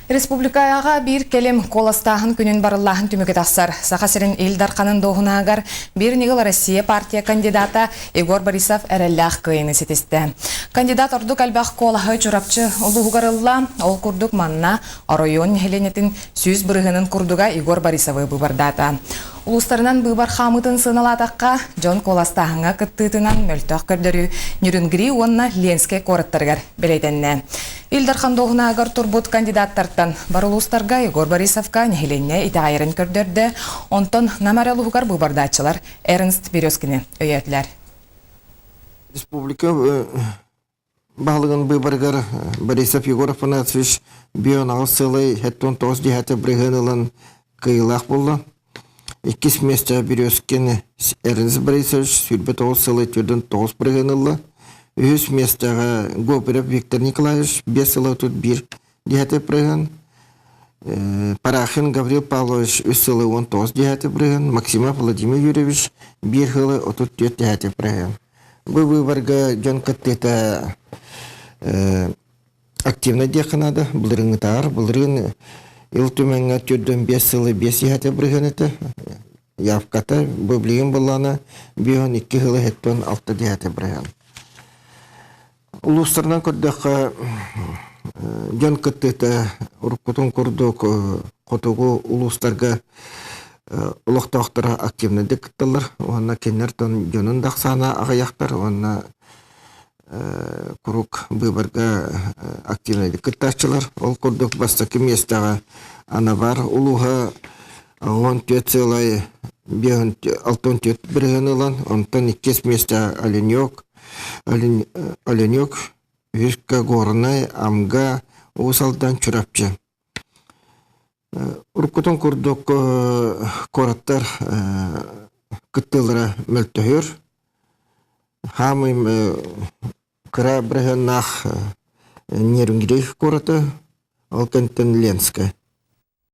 Республикаға bir келем коластағын күнін барылағын түмігі тақсар. Сақасырын Илдарқанын доғынағар бір негіл Россия партия кандидата Егор Борисов әрәлләқ күйіні сетесті. Кандидат ордук әлбәқ колағы чурапчы ұлығығарылла, ол күрдік манна оройон хеленетін сүз бұрығының күрдіға Егор Борисовы бұбардата. Улустарынан бұбар қамытын сыналатаққа Джон коластағыңа күттітінен мөлтіқ көрдірі нүрінгірі онына Ленске қорыттырғар білейтінне. Илдархан доғынағар турбут кандидаттартан бар улустарға Егор Борисовқа нехеленне итағайырын көрдірді, онтон намаралығығар бұбардатчылар Эрнст Березкіні өйетлер. Республика бағылығын бұбарғар Борисов Егор Афанасович бионал сылай хәттон тоғыз дихаты брығынылын кыйлақ болды. Иккис места Березкин Эрнст Борисович сүрбет оғыз сылай түрден тоғыз брығынылы. Үз местаға Гоберов Виктор Николаевич 5 сылы тут бір дихаты брығын. Парахин Гаврил Павлович 3 сылы 19 дихаты брығын. Максимов Владимир Юрьевич 1 сылы 34 дихаты брығын. Бұл выборға жон каттета активно деханады. Бұлырын тағар, бұлырын ил төменге түрден 5 сылы 5 дихаты брығын еті. Явката бұл білген боланы бион 2 сылы 6 дихаты брығын. Улустарынан көрдіқі жан кіттеті ұрыққытын көрдік қотығы улустарға ұлықтақтары активны декіттілер. Онына кенерден жонын дақсана ағаяқтар. Онына күрік бұйбарға активны декітташылар. Ол көрдік бастақы местаға ана бар. Улуға 10 сылай 6 бірген ұлан. Онтан 2 места Оленек. Оленек, Вишка Горная, Амга, Усалдан Чурапчы. Уркутон курдук кораттар кыттылыра мөлтөхөр. Хамым кыра брыгыннах нерунгирейх кораты, алкантен Ленска.